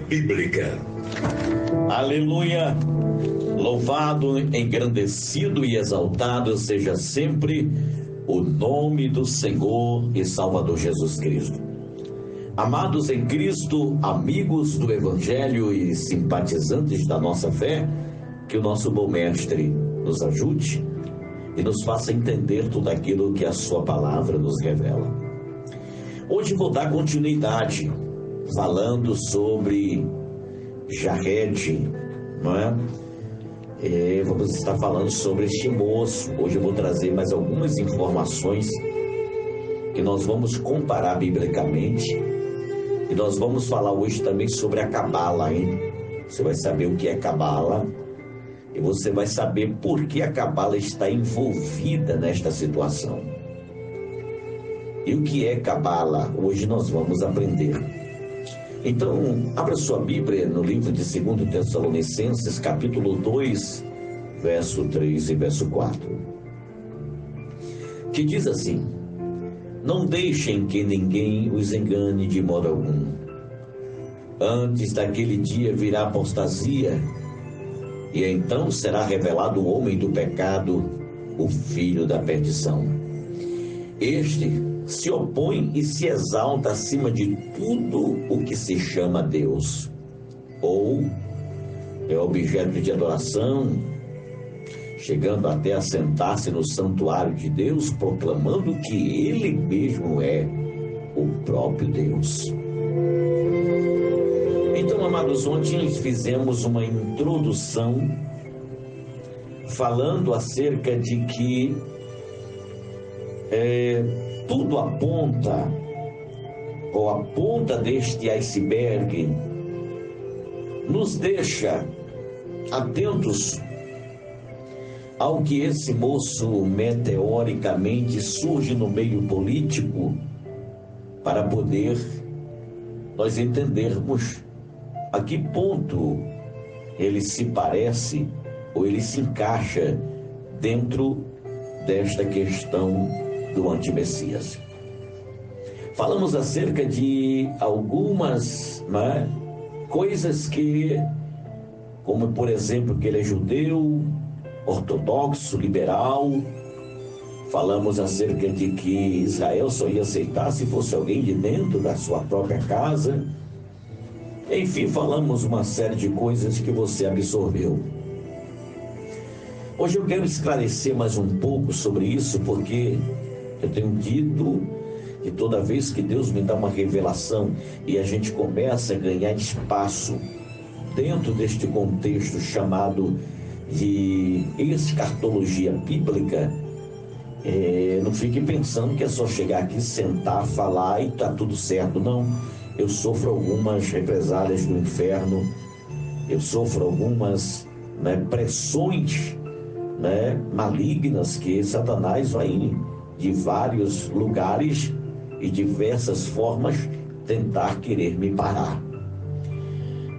Bíblica. Aleluia! Louvado, engrandecido e exaltado seja sempre o nome do Senhor e Salvador Jesus Cristo. Amados em Cristo, amigos do Evangelho e simpatizantes da nossa fé, que o nosso bom mestre nos ajude e nos faça entender tudo aquilo que a sua palavra nos revela. Hoje vou dar continuidade falando sobre Jared, não é? Vamos estar falando sobre este moço. Hoje eu vou trazer mais algumas informações que nós vamos comparar biblicamente, e nós vamos falar hoje também sobre a Cabala, hein? Você vai saber o que é Cabala e você vai saber por que a Cabala está envolvida nesta situação. E o que é Cabala? Hoje nós vamos aprender. Então, abra sua Bíblia no livro de 2 Tessalonicenses, capítulo 2, verso 3 e verso 4. Que diz assim: não deixem que ninguém os engane de modo algum. Antes daquele dia virá apostasia, e então será revelado o homem do pecado, o filho da perdição. Este se opõe e se exalta acima de tudo o que se chama Deus, ou é objeto de adoração, chegando até a sentar-se no santuário de Deus, proclamando que Ele mesmo é o próprio Deus. Então, amados, ontem fizemos uma introdução falando acerca de que tudo aponta, ou a ponta deste iceberg nos deixa atentos ao que esse moço meteoricamente surge no meio político, para poder nós entendermos a que ponto ele se parece ou ele se encaixa dentro desta questão do antimessias. Falamos acerca de algumas coisas que, como por exemplo, que ele é judeu, ortodoxo, liberal. Falamos acerca de que Israel só ia aceitar se fosse alguém de dentro da sua própria casa. Enfim, falamos uma série de coisas que você absorveu. Hoje eu quero esclarecer mais um pouco sobre isso, porque eu tenho dito que toda vez que Deus me dá uma revelação e a gente começa a ganhar espaço dentro deste contexto chamado de escatologia bíblica, não fique pensando que é só chegar aqui, sentar, falar e tá tudo certo. Não, eu sofro algumas represálias do inferno, eu sofro algumas pressões malignas que Satanás vai de vários lugares e diversas formas tentar querer me parar.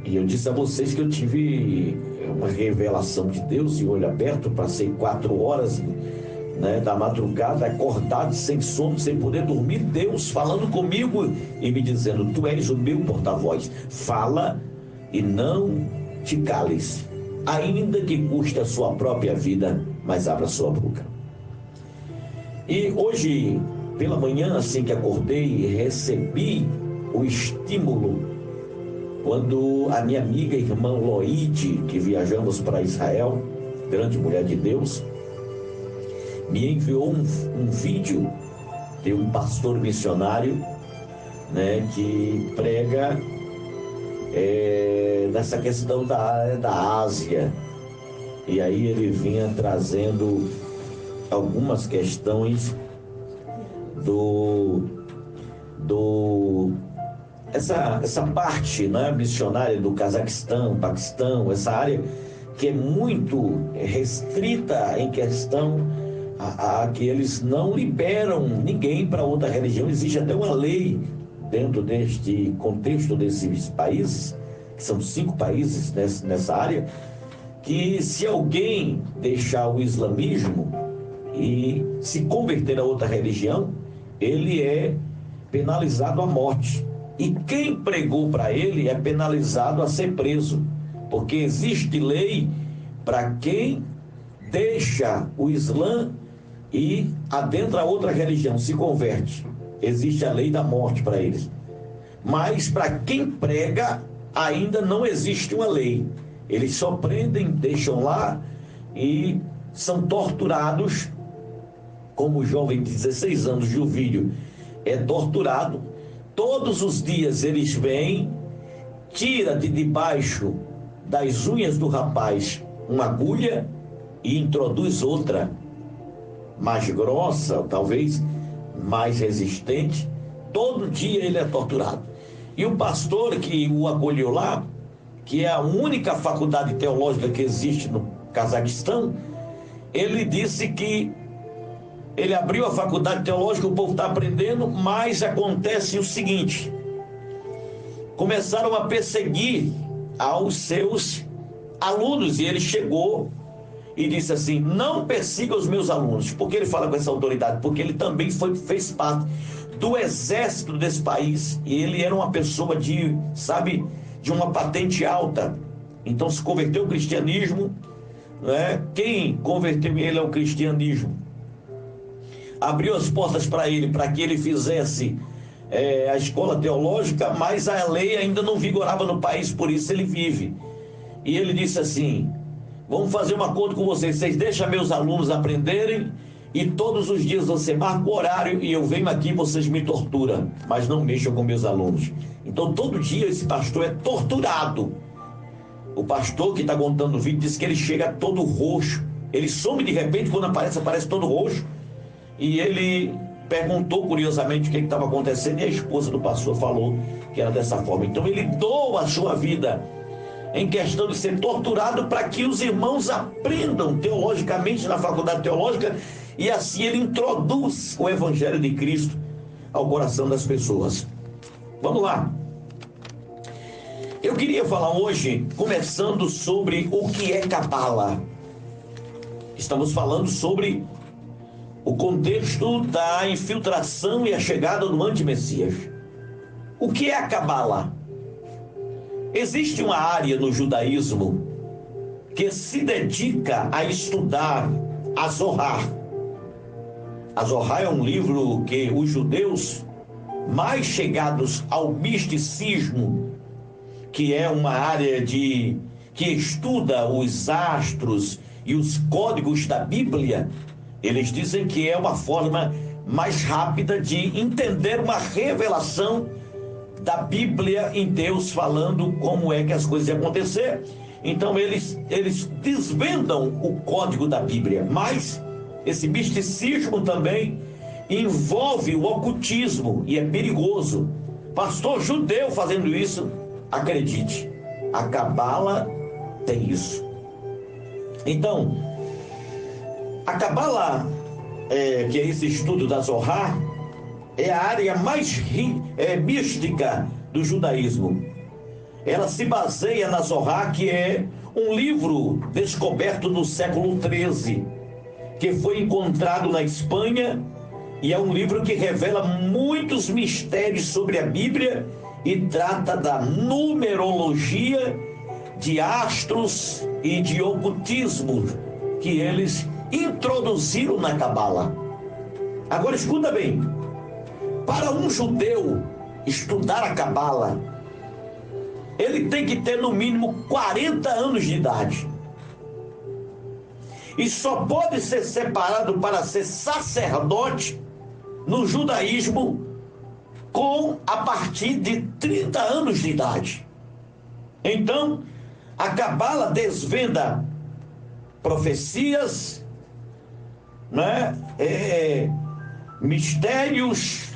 E eu disse a vocês que eu tive uma revelação de Deus em olho aberto. Passei 4 horas da madrugada acordado, sem sono, sem poder dormir. Deus falando comigo e me dizendo: tu és o meu porta-voz, fala e não te cales, ainda que custe a sua própria vida, mas abra sua boca. E hoje pela manhã, assim que acordei, recebi o estímulo quando a minha amiga irmã Loide, que viajamos para Israel, grande mulher de Deus, me enviou um vídeo de um pastor missionário que prega nessa questão da área da Ásia. E aí ele vinha trazendo algumas questões essa parte missionária do Cazaquistão, Paquistão, essa área que é muito restrita em questão a que eles não liberam ninguém para outra religião. Existe até uma lei dentro deste contexto desses países, que são 5 países nessa área, que se alguém deixar o islamismo e se converter a outra religião, ele é penalizado à morte. E quem pregou para ele é penalizado a ser preso, porque existe lei para quem deixa o Islã e adentra outra religião, se converte. Existe a lei da morte para eles. Mas para quem prega, ainda não existe uma lei. Eles só prendem, deixam lá e são torturados, como o jovem de 16 anos, Gilvírio, é torturado. Todos os dias eles vêm, tira de debaixo das unhas do rapaz uma agulha e introduz outra, mais grossa, talvez mais resistente. Todo dia ele é torturado. E o pastor que o acolheu lá, que é a única faculdade teológica que existe no Cazaquistão, ele disse que ele abriu a faculdade teológica, o povo está aprendendo, mas acontece o seguinte: começaram a perseguir aos seus alunos, e ele chegou e disse assim: não persiga os meus alunos. Por que ele fala com essa autoridade? Porque ele também fez parte do exército desse país, e ele era uma pessoa de uma patente alta. Então se converteu ao cristianismo, né? Quem converteu ele ao cristianismo abriu as portas para ele, para que ele fizesse a escola teológica, mas a lei ainda não vigorava no país, por isso ele vive. E ele disse assim: vamos fazer um acordo com vocês deixam meus alunos aprenderem, e todos os dias você marca o horário e eu venho aqui e vocês me torturam, mas não mexam com meus alunos. Então todo dia esse pastor é torturado. O pastor que está contando o vídeo disse que ele chega todo roxo, ele some de repente, quando aparece todo roxo. E ele perguntou curiosamente o que estava acontecendo, e a esposa do pastor falou que era dessa forma. Então ele doa a sua vida em questão de ser torturado, para que os irmãos aprendam teologicamente na faculdade teológica, e assim ele introduz o evangelho de Cristo ao coração das pessoas. Vamos lá. Eu queria falar hoje, começando sobre o que é cabala. Estamos falando sobre o contexto da infiltração e a chegada do antimessias. O que é a cabala? Existe uma área no judaísmo que se dedica a estudar a Zohar. A Zohar é um livro que os judeus mais chegados ao misticismo, que é uma área que estuda os astros e os códigos da Bíblia, eles dizem que é uma forma mais rápida de entender uma revelação da Bíblia em Deus, falando como é que as coisas iam acontecer. Então eles desvendam o código da Bíblia, mas esse misticismo também envolve o ocultismo, e é perigoso. Pastor judeu fazendo isso, acredite, a cabala tem isso. Então, a cabala, que é esse estudo da Zohar, é a área mais mística do judaísmo. Ela se baseia na Zohar, que é um livro descoberto no século XIII, que foi encontrado na Espanha, e é um livro que revela muitos mistérios sobre a Bíblia e trata da numerologia, de astros e de ocultismo que eles introduziram na cabala. Agora escuta bem: para um judeu estudar a cabala, ele tem que ter no mínimo 40 anos de idade, e só pode ser separado para ser sacerdote no judaísmo a partir de 30 anos de idade. Então a cabala desvenda profecias, né? Mistérios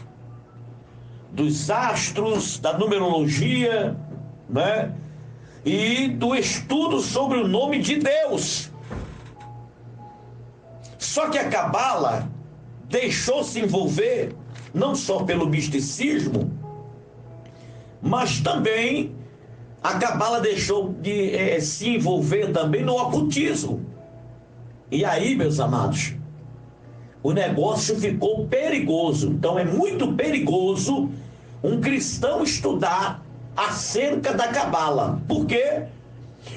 dos astros, da numerologia, né? E do estudo sobre o nome de Deus. Só que a cabala deixou-se envolver não só pelo misticismo, mas também a cabala deixou de se envolver também no ocultismo. E aí, meus amados, o negócio ficou perigoso. Então é muito perigoso um cristão estudar acerca da cabala. Por quê?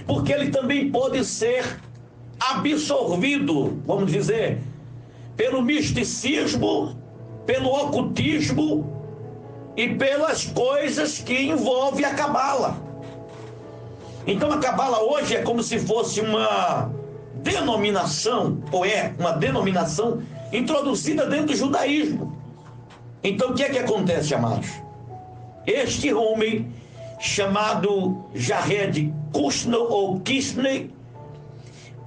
Porque ele também pode ser absorvido, vamos dizer, pelo misticismo, pelo ocultismo e pelas coisas que envolvem a cabala. Então a cabala hoje é como se fosse uma denominação, ou é uma denominação introduzida dentro do judaísmo. Então o que é que acontece, amados? Este homem chamado Jared Kushner ou Kisner,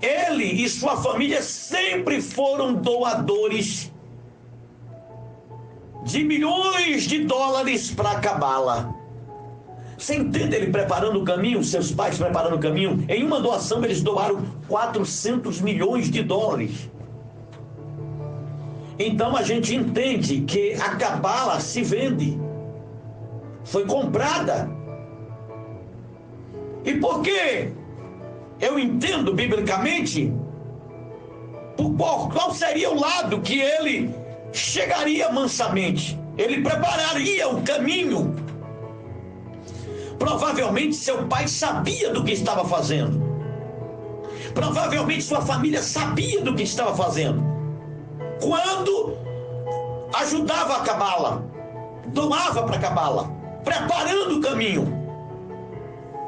ele e sua família sempre foram doadores de milhões de dólares para a cabala. Você entende ele preparando o caminho, seus pais preparando o caminho? Em uma doação eles doaram 400 milhões de dólares. Então a gente entende que a cabala se vende, foi comprada. E por que eu entendo biblicamente, qual seria o lado que ele chegaria mansamente? Ele prepararia o caminho. Provavelmente seu pai sabia do que estava fazendo. Provavelmente sua família sabia do que estava fazendo. Quando ajudava a cabala, doava para a cabala, preparando o caminho.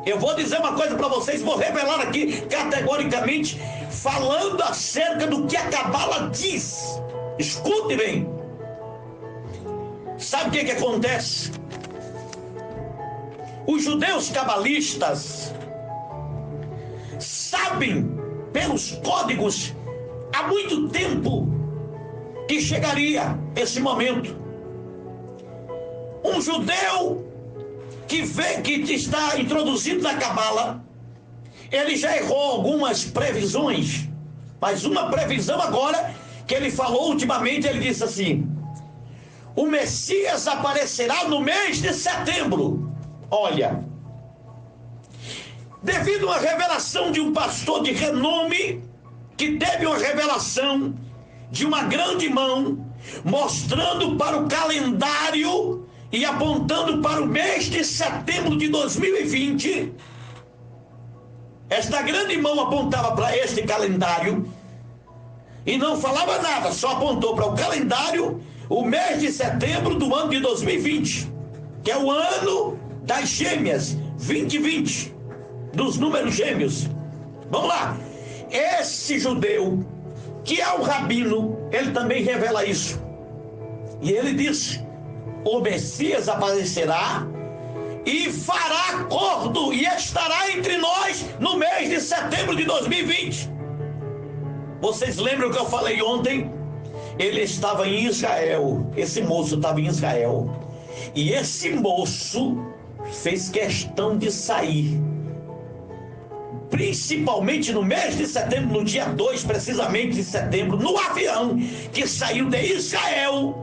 Eu vou dizer uma coisa para vocês, vou revelar aqui categoricamente, falando acerca do que a cabala diz. Escute bem. Sabe o que acontece? Os judeus cabalistas sabem pelos códigos há muito tempo que chegaria esse momento. Um judeu que vê que está introduzido na cabala, ele já errou algumas previsões, mas uma previsão agora que ele falou ultimamente, ele disse assim: o Messias aparecerá no mês de setembro. Olha, devido a uma revelação de um pastor de renome, que teve uma revelação de uma grande mão, mostrando para o calendário e apontando para o mês de setembro de 2020, esta grande mão apontava para este calendário e não falava nada, só apontou para o calendário o mês de setembro do ano de 2020, que é o ano das gêmeas, 2020, dos números gêmeos. Vamos lá. Esse judeu, que é o rabino, ele também revela isso. E ele diz: o Messias aparecerá e fará acordo e estará entre nós no mês de setembro de 2020. Vocês lembram que eu falei ontem? Ele estava em Israel, esse moço estava em Israel, e esse moço fez questão de sair, principalmente no mês de setembro, no dia 2 precisamente de setembro, no avião que saiu de Israel,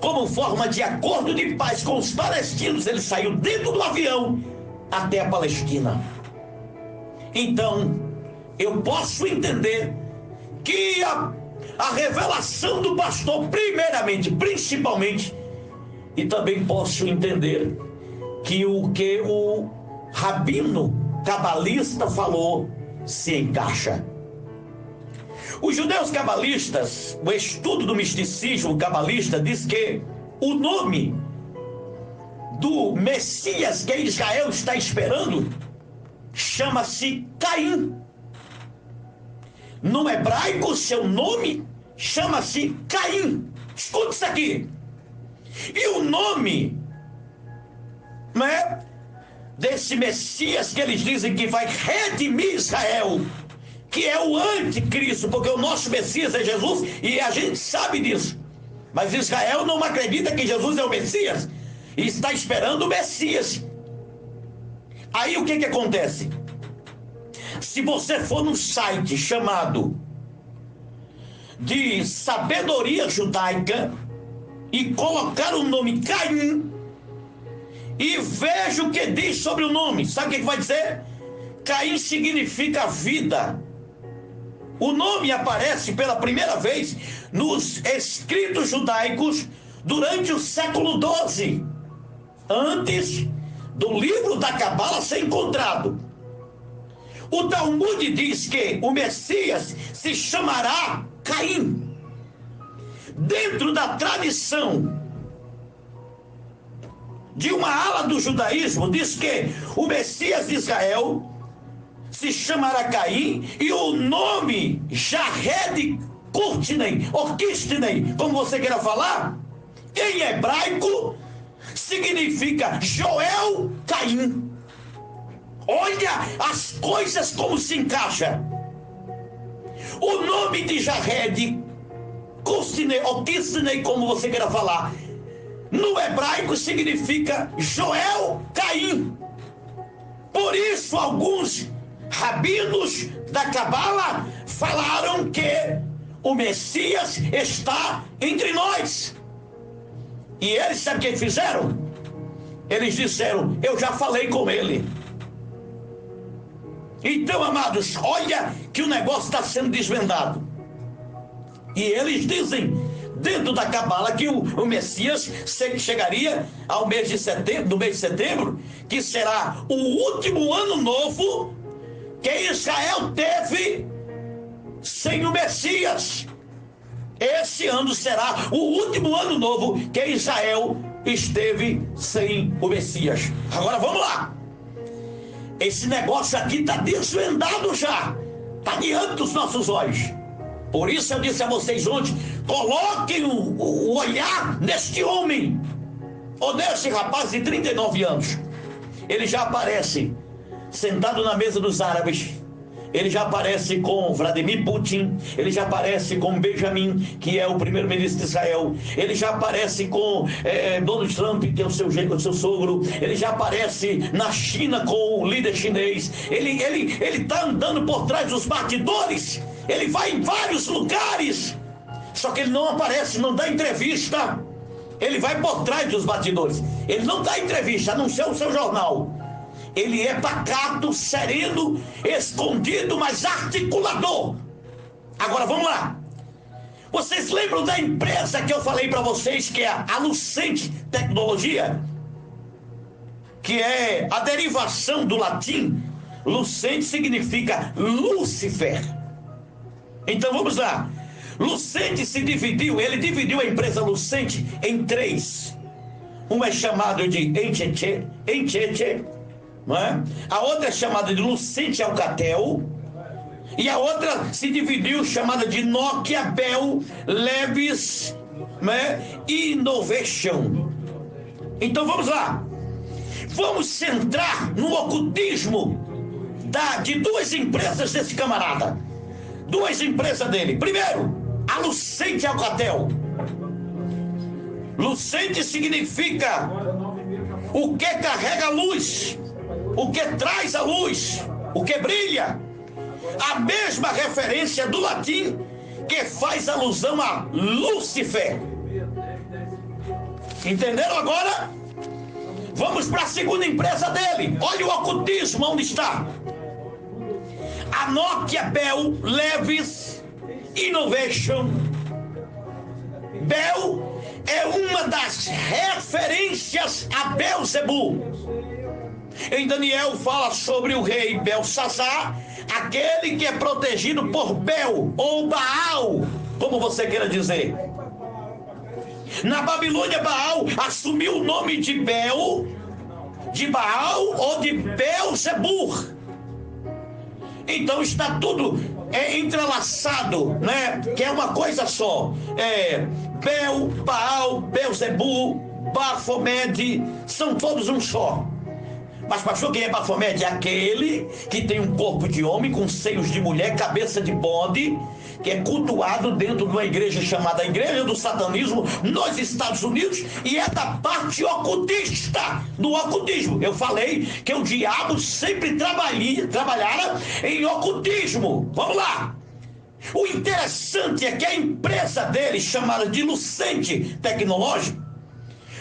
como forma de acordo de paz com os palestinos. Ele saiu dentro do avião até a Palestina. Então, eu posso entender que a revelação do pastor, primeiramente, principalmente, e também posso entender que o rabino cabalista falou se encaixa. Os judeus cabalistas, o estudo do misticismo cabalista diz que o nome do Messias que Israel está esperando chama-se Caim. No hebraico, seu nome chama-se Caim. Escuta isso aqui. E o nome, né, desse Messias que eles dizem que vai redimir Israel, que é o anticristo, porque o nosso Messias é Jesus e a gente sabe disso. Mas Israel não acredita que Jesus é o Messias e está esperando o Messias. Aí o que acontece? Se você for num site chamado de Sabedoria Judaica e colocar o nome Caim e veja o que diz sobre o nome, sabe o que vai dizer? Caim significa vida. O nome aparece pela primeira vez nos escritos judaicos durante o século XII. antes do livro da Cabala ser encontrado. O Talmud diz que o Messias se chamará Caim. Dentro da tradição de uma ala do judaísmo, diz que o Messias de Israel se chamará Caim, e o nome Jared Kurtney, ou Kistney, como você queira falar, em hebraico significa Joel Caim. Olha as coisas como se encaixa. O nome de Jared Kurtney, ou Kistney, como você queira falar, no hebraico significa Joel Caim. Por isso alguns rabinos da Cabala falaram que o Messias está entre nós. E eles, sabe o que fizeram? Eles disseram: eu já falei com ele. Então, amados, olha que o negócio está sendo desvendado. E eles dizem, dentro da Cabala, que o Messias chegaria ao mês de setembro, no mês de setembro, que será o último ano novo que Israel teve sem o Messias. Esse ano será o último ano novo que Israel esteve sem o Messias. Agora vamos lá. Esse negócio aqui está desvendado já. Está diante dos nossos olhos. Por isso eu disse a vocês ontem: coloquem o olhar neste homem, ou neste rapaz de 39 anos. Ele já aparece sentado na mesa dos árabes. Ele já aparece com Vladimir Putin. Ele já aparece com Benjamin, que é o primeiro-ministro de Israel. Ele já aparece com Donald Trump, que é o seu sogro. Ele já aparece na China com o líder chinês. Ele está andando por trás dos bastidores. Ele vai em vários lugares. Só que ele não aparece, não dá entrevista. Ele vai por trás dos bastidores. Ele não dá entrevista, a não ser o seu jornal. Ele é pacato, sereno, escondido, mas articulador. Agora vamos lá. Vocês lembram da empresa que eu falei para vocês, que é a Lucente Tecnologia? Que é a derivação do latim. Lucente significa Lúcifer. Então vamos lá. Lucente ele dividiu a empresa Lucente em três. Uma é chamada de Encheche, não é? A outra é chamada de Lucente Alcatel, e a outra se dividiu, chamada de Nokia Bell Levis, né? Innovation. Então vamos lá. Vamos centrar no ocultismo de duas empresas desse camarada. Duas empresas dele. Primeiro, a Lucente Alcatel. Lucente significa o que carrega a luz, o que traz a luz, o que brilha. A mesma referência do latim que faz alusão a Lúcifer. Entenderam agora? Vamos para a segunda empresa dele. Olha o ocultismo onde está. A Nokia Bell Levis Innovation. Bell é uma das referências a Belzebu. Em Daniel fala sobre o rei Belsazar, aquele que é protegido por Bel ou Baal, como você queira dizer. Na Babilônia, Baal assumiu o nome de Bel, de Baal ou de Belzebur. Então está tudo entrelaçado, né? Que é uma coisa só. Bel, Baal, Belzebu, Baphomet, são todos um só. Mas pastor, quem é Baphomet? É aquele que tem um corpo de homem com seios de mulher, cabeça de bode, que é cultuado dentro de uma igreja chamada Igreja do Satanismo nos Estados Unidos, e é da parte ocultista do ocultismo. Eu falei que o diabo sempre trabalhara em ocultismo. Vamos lá. O interessante é que a empresa dele, chamada de Lucente Tecnológico,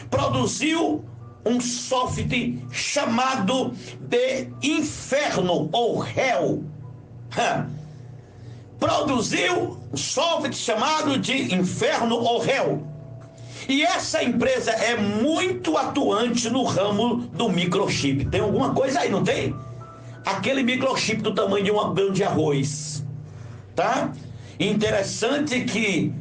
produziu um software chamado de Inferno ou Hell. Produziu um software chamado de Inferno ou Hell. E essa empresa é muito atuante no ramo do microchip. Tem alguma coisa aí, não tem? Aquele microchip do tamanho de um grão de arroz, tá? Interessante que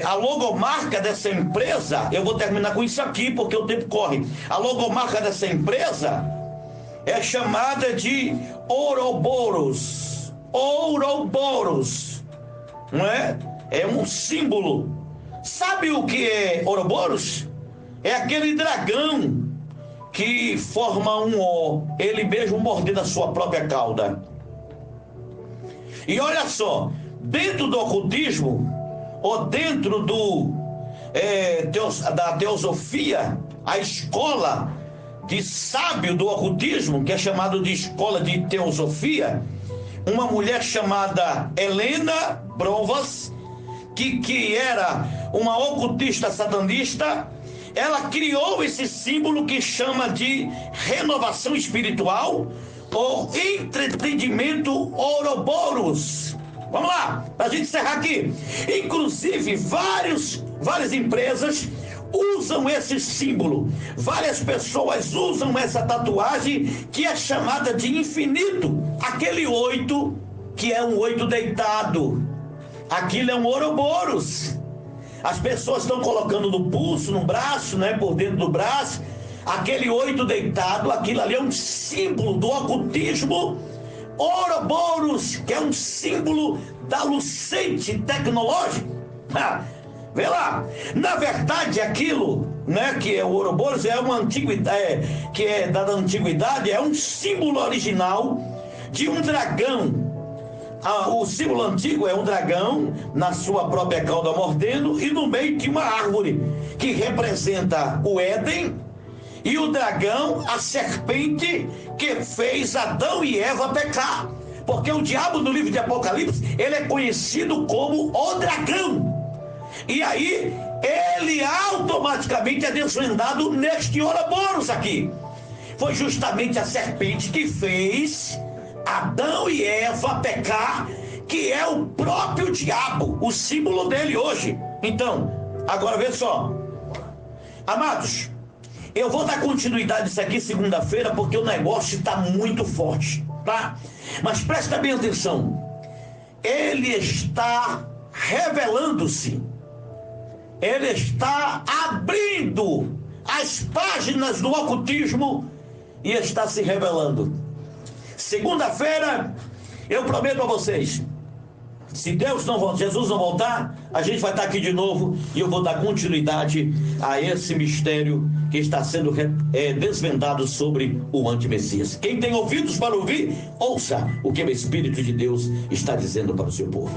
a logomarca dessa empresa, eu vou terminar com isso aqui porque o tempo corre. A logomarca dessa empresa é chamada de Ouroboros. Ouroboros, não é? É um símbolo. Sabe o que é Ouroboros? É aquele dragão que forma um O, ele mesmo mordendo a sua própria cauda. E olha só, dentro do ocultismo, ou dentro da teosofia, a escola de sábio do ocultismo, que é chamado de escola de teosofia, uma mulher chamada Helena Blavatsky, que era uma ocultista satanista, ela criou esse símbolo que chama de renovação espiritual ou entretenimento Ouroboros. Vamos lá, para a gente encerrar aqui. Inclusive, várias empresas usam esse símbolo. Várias pessoas usam essa tatuagem que é chamada de infinito. Aquele 8, que é um 8 deitado. Aquilo é um Ouroboros. As pessoas estão colocando no pulso, no braço, né, por dentro do braço. Aquele 8 deitado, aquilo ali é um símbolo do ocultismo Ouroboros, que é um símbolo da lucente tecnológica. Vê lá, na verdade aquilo, né, que é o Ouroboros, é uma antiguidade, que é da antiguidade, é um símbolo original de um dragão. O símbolo antigo é um dragão na sua própria cauda mordendo, e no meio de uma árvore que representa o Éden, e o dragão, a serpente que fez Adão e Eva pecar. Porque o diabo, no livro de Apocalipse, ele é conhecido como o dragão. E aí, ele automaticamente é desvendado neste Ouroboros aqui. Foi justamente a serpente que fez Adão e Eva pecar, que é o próprio diabo, o símbolo dele hoje. Então, agora vê só. Amados, eu vou dar continuidade nisso aqui segunda-feira, porque o negócio está muito forte, tá? Mas presta bem atenção. Ele está revelando-se. Ele está abrindo as páginas do ocultismo e está se revelando. Segunda-feira, eu prometo a vocês, se Jesus não voltar, a gente vai estar aqui de novo e eu vou dar continuidade a esse mistério que está sendo desvendado sobre o antimessias. Quem tem ouvidos para ouvir, ouça o que o Espírito de Deus está dizendo para o seu povo.